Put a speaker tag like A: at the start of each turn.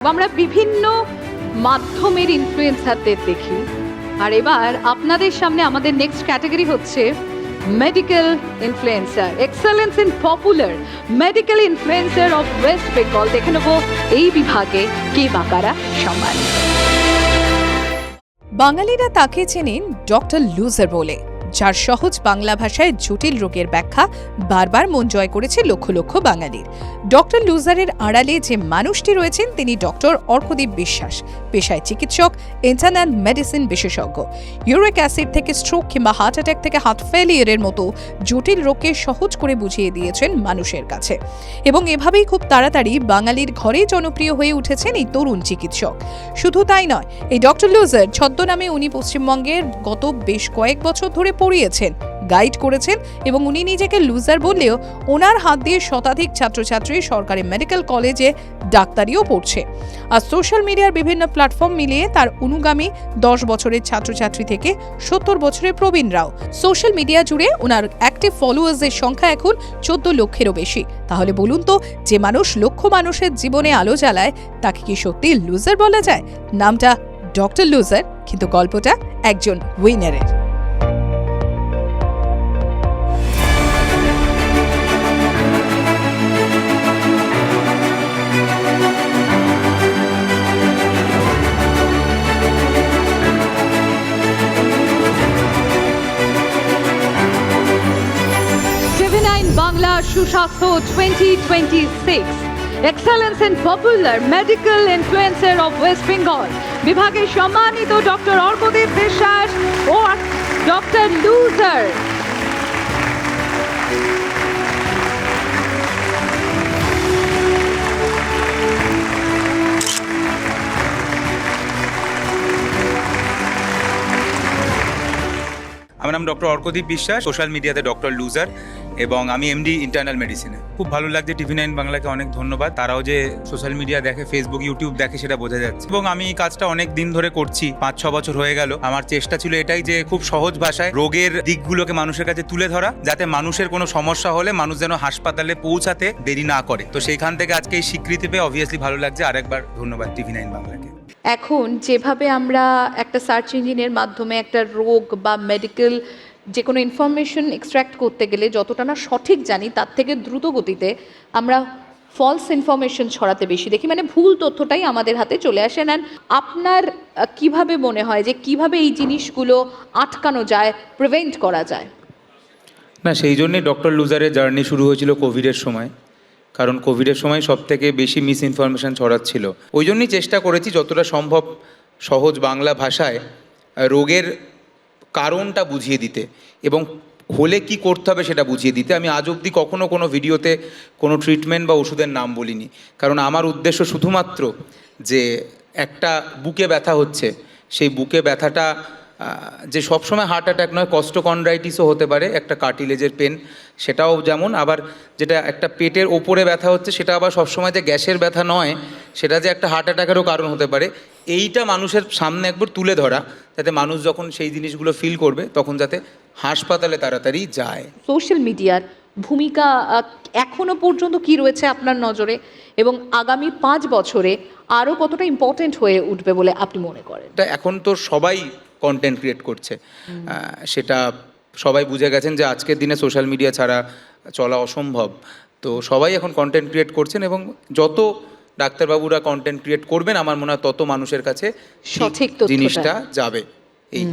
A: আমরা বিভিন্ন মাধ্যমের ইনফ্লুয়েন্সারদের দেখি, আর এবার আপনাদের সামনে আমাদের নেক্সট ক্যাটাগরি হচ্ছে medical influencer, excellence in popular medical influencer of West Bengal. দেখে নেব এই বিভাগে কে বা কারা সম্মান।
B: বাঙালিরা তাকে চেনেন ডক্টর লুজার বলে, যার সহজ বাংলা ভাষায় জটিল রোগের ব্যাখ্যা বারবার মন জয় করেছে লক্ষ লক্ষ বাঙালির। ডক্টর লুজারের আড়ালে যে মানুষটি রয়েছেন তিনি ডক্টর অর্কদীপ বিশ্বাস, পেশায় চিকিৎসক, ইন্টারনাল মেডিসিন বিশেষজ্ঞ। ইউরিক অ্যাসিড থেকে স্ট্রোক কিংবা হার্ট অ্যাটাক থেকে হার্ট ফেলিয়ারের মতো জটিল রোগকে সহজ করে বুঝিয়ে দিয়েছেন মানুষের কাছে, এবং এভাবেই খুব তাড়াতাড়ি বাঙালির ঘরে জনপ্রিয় হয়ে উঠেছেন এই তরুণ চিকিৎসক। শুধু তাই নয়, এই ডক্টর লুজার ছদ্মনামে উনি পশ্চিমবঙ্গের গত বেশ কয়েক বছর ধরে পড়িয়েছেন, গাইড করেছেন, এবং উনি নিজেকে লুজার বললেও ওনার হাত দিয়ে শতাধিক ছাত্রছাত্রী সরকারি মেডিকেল কলেজে ডাক্তারিও পড়ছে। আর সোশ্যাল মিডিয়ার বিভিন্ন প্ল্যাটফর্ম মিলিয়ে তার অনুগামী 10 বছরের ছাত্রছাত্রী থেকে 70 বছরের প্রবীণরাও। সোশ্যাল মিডিয়া জুড়ে ওনার অ্যাক্টিভ ফলোয়ার্সের সংখ্যা এখন 14 লক্ষেরও বেশি। তাহলে বলুন তো, যে মানুষ লক্ষ মানুষের জীবনে আলো জ্বালায় তাকে কি সত্যি লুজার বলা যায়? নামটা ডক্টর লুজার, কিন্তু গল্পটা একজন উইনারের।
A: বাংলা সুস্বাস্থ্য 2026 excellence in popular medical influencer of West Bengal বিভাগে সম্মানিত ডক্টর অর্কদীপ বিশ্বাস ও ডক্টর লুজার।
C: আমার নাম ডক্টর অর্কদীপ বিশ্বাস, সোশ্যাল মিডিয়াতে ডক্টর লুজার, এবং আমি এমডি ইন্টারনাল মেডিসিনে। খুব ভালো লাগছে, TV9 বাংলাকে অনেক ধন্যবাদ। তারাও যে সোশ্যাল মিডিয়া দেখে, ফেসবুক, ইউটিউব দেখে, সেটা বোঝা যাচ্ছে। এবং আমি এই কাজটা অনেক দিন ধরে করছি, 5-6 বছর হয়ে গেল। আমার চেষ্টা ছিল এটাই যে খুব সহজ ভাষায় রোগের দিকগুলোকে মানুষের কাছে তুলে ধরা, যাতে মানুষের কোনো সমস্যা হলে মানুষ যেন হাসপাতালে পৌঁছাতে দেরি না করে। তো সেইখান থেকে আজকে এই স্বীকৃতি পেয়ে অবভিয়াসলি ভালো লাগছে। আরেকবার ধন্যবাদ TV9 বাংলাকে।
A: এখন যেভাবে আমরা একটা সার্চ ইঞ্জিনের মাধ্যমে একটা রোগ বা মেডিকেল যে কোনো ইনফরমেশন এক্সট্র্যাক্ট করতে গেলে যতটা না সঠিক জানি, তার থেকে দ্রুত গতিতে আমরা ফলস ইনফরমেশন ছড়াতে বেশি দেখি, মানে ভুল তথ্যটাই আমাদের হাতে চলে আসে। নেন, আপনার কিভাবে মনে হয় যে কিভাবে এই জিনিসগুলো আটকানো যায়, প্রিভেন্ট করা যায়?
C: না, সেই জন্যই ডক্টর লুজারের জার্নি শুরু হয়েছিল কোভিডের সময়, কারণ কোভিডের সময় সব থেকে বেশি মিস ইনফরমেশান ছড়াচ্ছিল। ওই জন্যই চেষ্টা করেছি যতটা সম্ভব সহজ বাংলা ভাষায় রোগের কারণটা বুঝিয়ে দিতে, এবং হলে কি করতে হবে সেটা বুঝিয়ে দিতে। আমি আজ অবধি কখনো কোনো ভিডিওতে কোনো ট্রিটমেন্ট বা ওষুধের নাম বলিনি, কারণ আমার উদ্দেশ্য শুধুমাত্র যে একটা বুকে ব্যথা হচ্ছে, সেই বুকে ব্যথাটা যে সবসময় হার্ট অ্যাটাক নয়, কস্টোকন্ড্রাইটিসও হতে পারে, একটা কার্টিলেজের পেন, সেটাও যেমন। আবার যেটা একটা পেটের ওপরে ব্যথা হচ্ছে, সেটা আবার সবসময় যে গ্যাসের ব্যথা নয়, সেটা যে একটা হার্ট অ্যাটাকেরও কারণ হতে পারে। এইটা মানুষের সামনে একবার তুলে ধরা, যাতে মানুষ যখন সেই জিনিসগুলো ফিল করবে তখন যাতে হাসপাতালে তাড়াতাড়ি যায়।
A: সোশ্যাল মিডিয়ার ভূমিকা এখনো পর্যন্ত কি রয়েছে আপনার নজরে, এবং আগামী 5 বছরে আরও কতটা ইম্পর্টেন্ট হয়ে উঠবে বলে আপনি মনে করেন?
C: এখন তো সবাই কন্টেন্ট ক্রিয়েট করছে, সেটা সবাই বুঝে গেছেন যে আজকের দিনে সোশ্যাল মিডিয়া ছাড়া চলা অসম্ভব। তো সবাই এখন কন্টেন্ট ক্রিয়েট করছেন, এবং যত ডাক্তারবাবুরা কন্টেন্ট ক্রিয়েট করবেন আমার মনে হয় তত মানুষের কাছে
A: সঠিক
C: জিনিসটা যাবে। এই